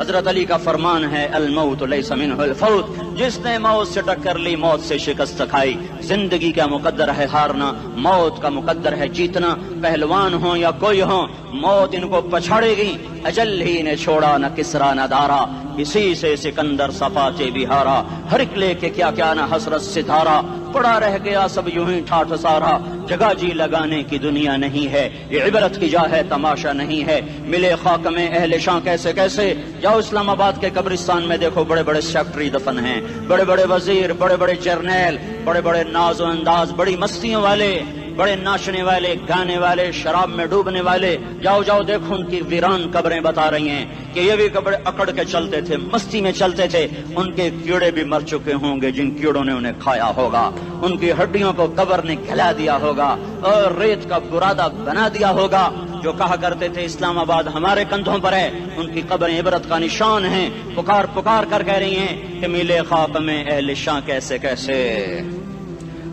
حضرت علی کا فرمان ہے الموت لیس منہ الفوت، جس نے موت سے ٹکر لی موت سے شکست کھائی۔ زندگی کا مقدر ہے ہارنا، موت کا مقدر ہے جیتنا۔ پہلوان ہوں یا کوئی ہو، موت ان کو پچھاڑے گی۔ اجل ہی نے چھوڑا نہ کسرا نہ دارا، اسی سے سکندر صفاتے بہارا۔ ہر ایک لے کے کیا کیا نہ حسرت ستارہ، پڑا رہ گیا سب یوں ہی ٹھاٹھ سارا۔ جگہ جی لگانے کی دنیا نہیں ہے، یہ عبرت کی جا ہے تماشا نہیں ہے۔ ملے خاک میں اہل شاں کیسے کیسے، جاؤ اسلام آباد کے قبرستان میں دیکھو، بڑے بڑے سیکٹری دفن ہیں، بڑے بڑے وزیر، بڑے بڑے جرنیل، بڑے بڑے ناز و انداز، بڑی مستیوں والے، بڑے ناچنے والے، گانے والے، شراب میں ڈوبنے والے۔ جاؤ جاؤ دیکھو ان کی ویران قبریں بتا رہی ہیں کہ یہ بھی قبریں اکڑ کے چلتے تھے، مستی میں چلتے تھے۔ ان کے کیڑے بھی مر چکے ہوں گے جن کیڑوں نے انہیں کھایا ہوگا، ان کی ہڈیوں کو قبر نے کھلا دیا ہوگا اور ریت کا برادہ بنا دیا ہوگا۔ جو کہا کرتے تھے اسلام آباد ہمارے کندھوں پر ہے، ان کی قبریں عبرت کا نشان ہیں۔ پکار پکار کر کہہ رہی ہیں کہ ملے خاک میں اہل شاں کیسے کیسے،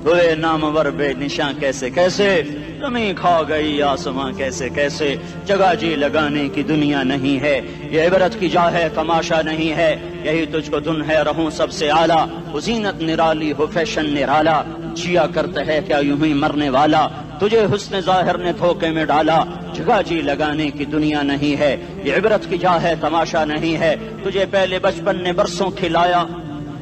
ہوئے نامور بے نشاں کیسے کیسے، زمین کھا گئی آسماں کیسے کیسے۔ جگہ جی لگانے کی دنیا نہیں ہے، یہ عبرت کی جا ہے تماشا نہیں ہے۔ یہی تجھ کو دن ہے رہوں سب سے اعلیٰ، زینت نرالی ہو فیشن نرالا۔ جیا کرتا ہے کیا یوں ہی مرنے والا، تجھے حسن ظاہر نے دھوکے میں ڈالا۔ جگہ جی لگانے کی دنیا نہیں ہے، یہ عبرت کی جا ہے تماشا نہیں ہے۔ تجھے پہلے بچپن نے برسوں کھلایا،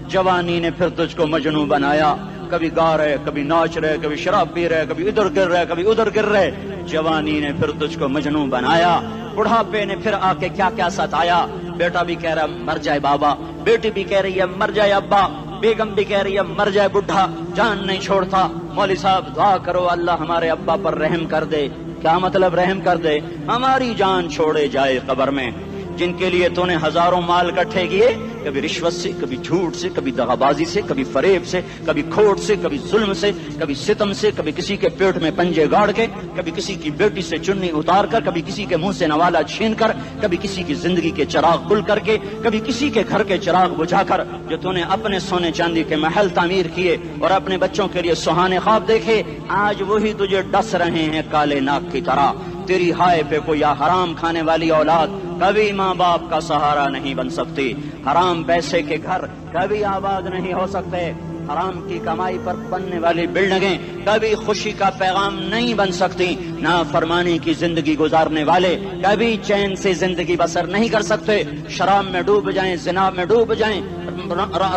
جوانی نے پھر تجھ کو مجنوں بنایا۔ کبھی گا رہے، کبھی ناچ رہے، کبھی شراب پی رہے، کبھی ادھر گر رہے، کبھی ادھر گر رہے۔ جوانی نے پھر تجھ کو مجنوں بنایا، بڑھاپے نے پھر آ کے کیا کیا ستایا۔ بیٹا بھی کہہ رہا مر جائے بابا، بیٹی بھی کہہ رہی ہے مر جائے ابا، بیگم بھی کہہ رہی ہے مر جائے بڈھا، جان نہیں چھوڑتا۔ مولوی صاحب دعا کرو اللہ ہمارے ابا پر رحم کر دے۔ کیا مطلب رحم کر دے؟ ہماری جان چھوڑے جائے قبر میں۔ جن کے لیے تو نے ہزاروں مال اکٹھے کیے، کبھی رشوت سے، کبھی جھوٹ سے، کبھی دغابازی سے، کبھی فریب سے، کبھی کھوٹ سے، کبھی ظلم سے، کبھی ستم سے، کبھی کسی کے پیٹ میں پنجے گاڑ کے، کبھی کسی کی بیٹی سے چنی اتار کر، کبھی کسی کے منہ سے نوالا چھین کر، کبھی کسی کی زندگی کے چراغ کھل کر کے، کبھی کسی کے گھر کے چراغ بجھا کر۔ جو تو نے اپنے سونے چاندی کے محل تعمیر کیے اور اپنے بچوں کے لیے سہانے خواب دیکھے، آج وہی تجھے ڈس رہے ہیں کالے ناک کی طرح۔ تیری ہائے پہ کوئی حرام کھانے والی اولاد کبھی ماں باپ کا سہارا نہیں بن سکتی۔ حرام پیسے کے گھر کبھی آباد نہیں ہو سکتے۔ حرام کی کمائی پر بننے والی بلڈنگیں کبھی خوشی کا پیغام نہیں بن سکتی۔ نافرمانی کی زندگی گزارنے والے کبھی چین سے زندگی بسر نہیں کر سکتے۔ شراب میں ڈوب جائیں، زنا میں ڈوب جائیں،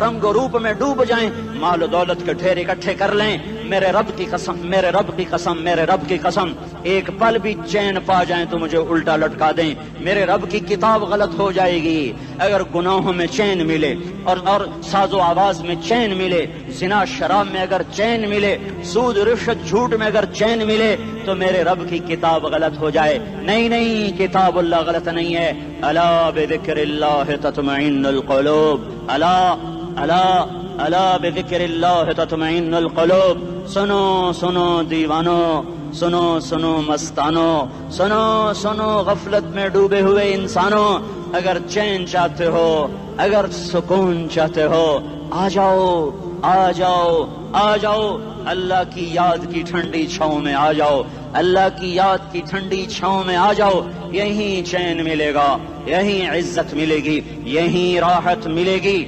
رنگ و روپ میں ڈوب جائیں، مال و دولت کے ڈھیر اکٹھے کر لیں، میرے رب کی قسم، میرے رب کی قسم، میرے رب کی قسم، ایک پل بھی چین پا جائیں تو مجھے الٹا لٹکا دیں۔ میرے رب کی کتاب غلط ہو جائے گی اگر گناہوں میں چین ملے اور ساز و آواز میں چین ملے، زنا شراب میں اگر چین ملے، سود رشوت جھوٹ میں اگر چین ملے تو میرے رب کی کتاب غلط ہو جائے۔ نہیں نہیں، کتاب اللہ غلط نہیں ہے۔ الا بذکر اللہ تطمئن القلوب، الا الا الا بذکر اللہ تطمئن القلوب۔ سنو سنو دیوانو، سنو سنو مستانو، سنو سنو غفلت میں ڈوبے ہوئے انسانوں، اگر چین چاہتے ہو، اگر سکون چاہتے ہو، آ جاؤ آ جاؤ آ جاؤ، اللہ کی یاد کی ٹھنڈی چھاؤں میں آ جاؤ، اللہ کی یاد کی ٹھنڈی چھاؤں میں آ جاؤ۔ یہیں چین ملے گا، یہیں عزت ملے گی، یہیں راحت ملے گی۔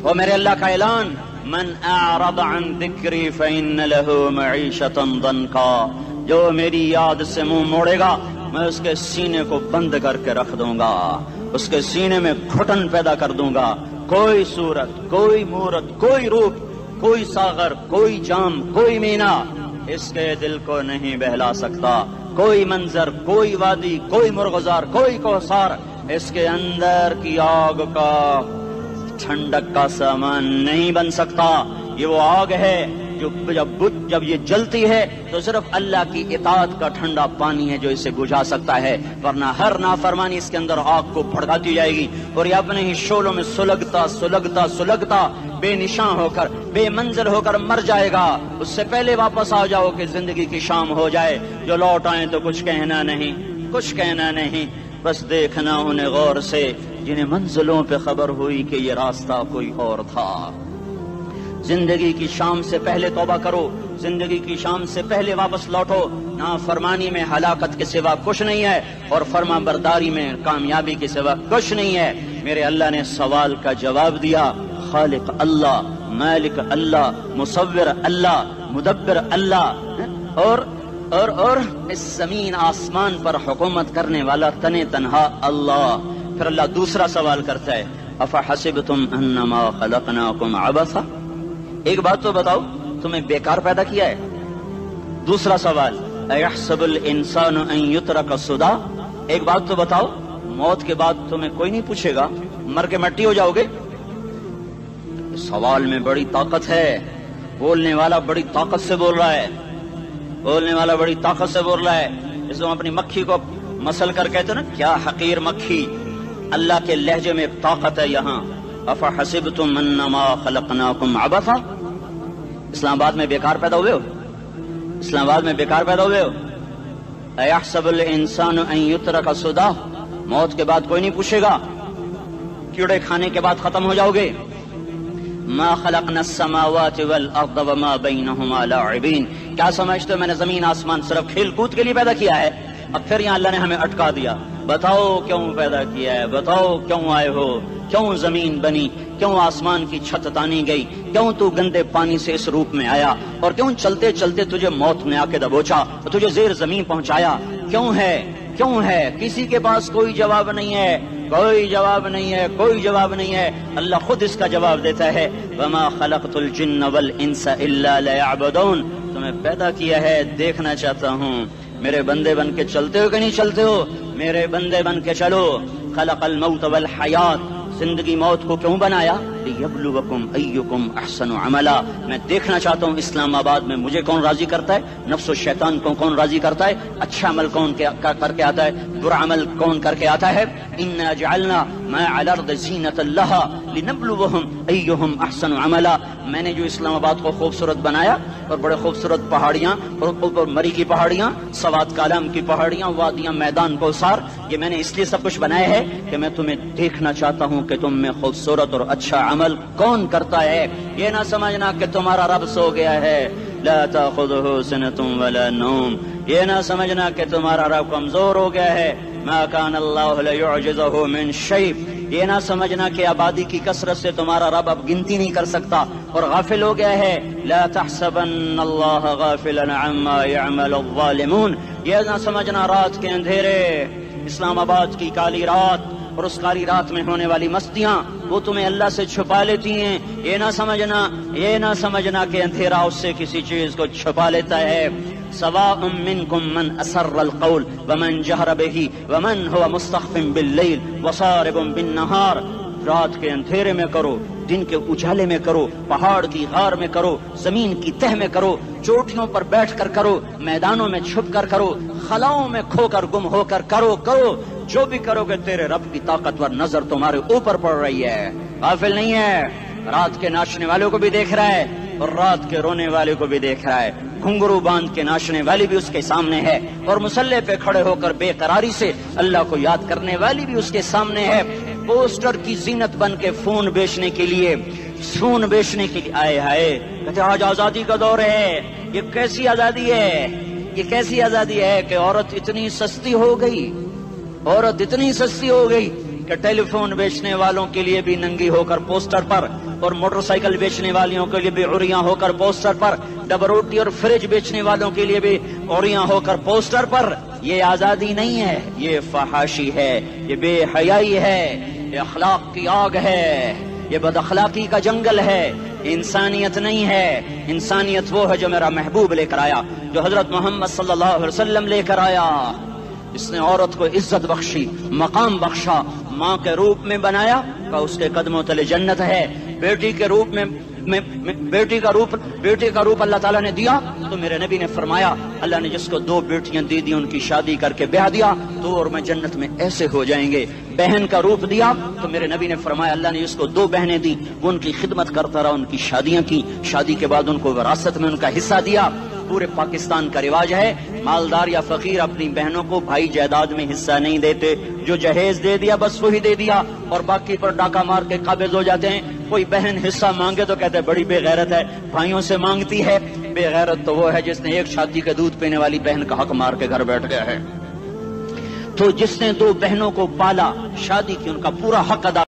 وہ میرے اللہ کا اعلان، من اعرض عن ذکری فإن له معیشة ضنکا، جو میری یاد سے منہ موڑے گا میں اس کے سینے کو بند کر کے رکھ دوں گا، اس کے سینے میں گھٹن پیدا کر دوں گا۔ کوئی صورت، کوئی مورت، کوئی روپ، کوئی ساغر، کوئی جام، کوئی مینا اس کے دل کو نہیں بہلا سکتا۔ کوئی منظر، کوئی وادی، کوئی مرغزار، کوئی کوثر اس کے اندر کی آگ کا ٹھنڈک کا سامان نہیں بن سکتا۔ یہ وہ آگ ہے جو جب یہ جلتی ہے تو صرف اللہ کی اطاعت کا ٹھنڈا پانی ہے جو اسے بجھا سکتا ہے، ورنہ ہر نافرمانی اس کے اندر آگ کو بھڑکاتی جائے گی اور یہ اپنے ہی شعلوں میں سلگتا سلگتا سلگتا بے نشان ہو کر، بے منزل ہو کر مر جائے گا۔ اس سے پہلے واپس آ جاؤ کہ زندگی کی شام ہو جائے۔ جو لوٹ آئیں تو کچھ کہنا نہیں، کچھ کہنا نہیں، بس دیکھنا انہیں غور سے جنہیں منزلوں پہ خبر ہوئی کہ یہ راستہ کوئی اور تھا۔ زندگی کی شام سے پہلے توبہ کرو، زندگی کی شام سے پہلے واپس لوٹو۔ نافرمانی میں ہلاکت کے سوا کچھ نہیں ہے، اور فرما برداری میں کامیابی کے سوا کچھ نہیں ہے۔ میرے اللہ نے سوال کا جواب دیا، خالق اللہ، مالک اللہ، مصور اللہ، مدبر اللہ، اور اس زمین آسمان پر حکومت کرنے والا تنے تنہا اللہ۔ پھر اللہ دوسرا سوال کرتا ہے، افحسبتم انما خلقناکم عبثا، ایک بات تو بتاؤ، تمہیں بیکار پیدا کیا ہے؟ دوسرا سوال، ایحسب الانسان ان یترک سدی، ایک بات تو بتاؤ، موت کے بعد تمہیں کوئی نہیں پوچھے گا، مر کے مٹی ہو جاؤ گے؟ سوال میں بڑی طاقت ہے، بولنے والا بڑی طاقت سے بول رہا ہے، بولنے والا بڑی طاقت سے بول رہا ہے۔ اس کو اپنی مکھی کو مسل کر کہتے نا، کیا حقیر مکھی، اللہ کے لہجے میں طاقت ہے یہاں۔ افحسبتم انما خلقناکم عبثا، اسلام آباد میں بیکار پیدا ہوئے ہو؟ اسلام آباد میں بیکار پیدا ہوئے ہو؟ ایحسب الانسان ان یترک سدی، موت کے بعد کوئی نہیں پوچھے گا، کیڑے کھانے کے بعد ختم ہو جاؤ گے۔ ما خلقنا السماوات والارض وما بینہما لاعبین، کیا سمجھتے ہو میں نے زمین آسمان صرف کھیل کود کے لیے پیدا کیا ہے؟ اب پھر یہاں اللہ نے ہمیں اٹکا دیا، بتاؤ کیوں پیدا کیا ہے، بتاؤ کیوں آئے ہو، کیوں زمین بنی، کیوں آسمان کی چھت تانی گئی، کیوں تو گندے پانی سے اس روپ میں آیا، اور کیوں چلتے چلتے تجھے موت نے آ کے دبوچا اور تجھے زیر زمین پہنچایا، کیوں ہے، کیوں ہے؟ کسی کے پاس کوئی جواب نہیں ہے، کوئی جواب نہیں ہے، کوئی جواب نہیں ہے، اللہ خود اس کا جواب دیتا ہے، وما خلقت الجن والانس الا لیعبدون، تمہیں پیدا کیا ہے دیکھنا چاہتا ہوں، میرے بندے بن کے چلتے ہو کہ نہیں چلتے ہو؟ میرے بندے بن کے چلو۔ خلق الموت والحیات، زندگی موت کو کیوں بنایا؟ لیبلوکم ایکم احسن عملا، میں دیکھنا چاہتا ہوں اسلام آباد میں مجھے کون راضی کرتا ہے، نفس و شیطان کو کون راضی کرتا ہے، اچھا عمل کون کر کے آتا ہے، برا عمل کون کر کے آتا ہے۔ انا جعلنا ما علی الارض زینۃ لها لنبلوہم ایہم احسن عملا، میں نے جو اسلام آباد کو خوبصورت بنایا، اور بڑے خوبصورت پہاڑیاں، اور اوپر مری کی پہاڑیاں، سوات کالام کی پہاڑیاں، وادیاں، میدان کوثر، یہ میں نے اس لیے سب کچھ بنایا ہے کہ میں تمہیں دیکھنا چاہتا ہوں کہ تم میں خوبصورت اور اچھا عمل کون کرتا ہے۔ یہ نہ سمجھنا کہ تمہارا رب سو گیا ہے، لا تأخذہ سنۃ ولا نوم، یہ نہ سمجھنا کہ تمہارا رب کمزور ہو گیا ہے، ما کان اللہ لیعجزہ من شیء، یہ نہ سمجھنا کہ آبادی کی کثرت سے تمہارا رب اب گنتی نہیں کر سکتا اور غافل ہو گیا ہے، لا تحسبن اللہ غافلا عما يعمل الظالمون، یہ نہ سمجھنا رات کے اندھیرے، اسلام آباد کی کالی رات اور اس کالی رات میں ہونے والی مستیاں وہ تمہیں اللہ سے چھپا لیتی ہیں، یہ نہ سمجھنا کہ اندھیرا اس سے کسی چیز کو چھپا لیتا ہے۔ سواء منکم من اسر القول ومن جہر بہ ومن هو مستخف باللیل وصارب بالنہار، رات کے اندھیرے میں کرو، دن کے اجالے میں کرو، پہاڑ کی غار میں کرو، زمین کی تہ میں کرو، چوٹیوں پر بیٹھ کر کرو، میدانوں میں چھپ کر کرو، خلاؤں میں کھو کر گم ہو کر کرو، جو بھی کرو گے تیرے رب کی طاقتور نظر تمہارے اوپر پڑ رہی ہے، غافل نہیں ہے، رات کے ناچنے والوں کو بھی دیکھ رہا ہے اور رات کے رونے والے کو بھی دیکھ رہا ہے، گھنگرو باندھ کے ناچنے والی بھی اس کے سامنے ہے، اور مسلح پہ کھڑے ہو کر بے قراری سے اللہ کو یاد کرنے والی بھی اس کے سامنے ہے۔ پوسٹر کی زینت بن کے فون بیچنے کے لیے آئے ہائے، کہتے آج آزادی کا دور ہے، یہ کیسی آزادی ہے، یہ کیسی آزادی ہے کہ عورت اتنی سستی ہو گئی کہ ٹیلی فون بیچنے والوں کے لیے بھی ننگی ہو کر پوسٹر پر، اور موٹر سائیکل بیچنے والوں کے لیے بھی عریاں ہو کر پوسٹر پر، ڈبل روٹی اور فریج بیچنے والوں کے لیے بھی عریاں ہو کر پوسٹر پر۔ یہ آزادی نہیں ہے، یہ فحاشی ہے، یہ بے حیائی ہے، یہ اخلاق کی آگ ہے، یہ بد اخلاقی کا جنگل ہے، انسانیت نہیں ہے۔ انسانیت وہ ہے جو میرا محبوب لے کر آیا، جو حضرت محمد صلی اللہ علیہ وسلم لے کر آیا، اس نے عورت کو عزت بخشی، مقام بخشا، ماں کے روپ میں بنایا کہ اس کے قدموں تلے جنت ہے، بیٹی کے روپ میں بیٹی کا روپ اللہ تعالیٰ نے دیا تو میرے نبی نے فرمایا اللہ نے جس کو 2 بیٹیاں دی ان کی شادی کر کے بیاہ دیا تو اور میں جنت میں ایسے ہو جائیں گے۔ بہن کا روپ دیا تو میرے نبی نے فرمایا اللہ نے جس کو 2 بہنیں دی وہ ان کی خدمت کرتا رہا، ان کی شادیاں کی، شادی کے بعد ان کو وراثت میں ان کا حصہ دیا۔ پورے پاکستان کا رواج ہے، مالدار یا فقیر اپنی بہنوں کو بھائی جائیداد میں حصہ نہیں دیتے، جو جہیز دے دیا بس وہی دے دیا اور باقی پر ڈاکہ مار کے قابض ہو جاتے ہیں۔ کوئی بہن حصہ مانگے تو کہتے ہیں بڑی بے غیرت ہے، بھائیوں سے مانگتی ہے۔ بے غیرت تو وہ ہے جس نے ایک شادی کے دودھ پینے والی بہن کا حق مار کے گھر بیٹھ گیا ہے۔ تو جس نے دو بہنوں کو پالا، شادی کی، ان کا پورا حق ادا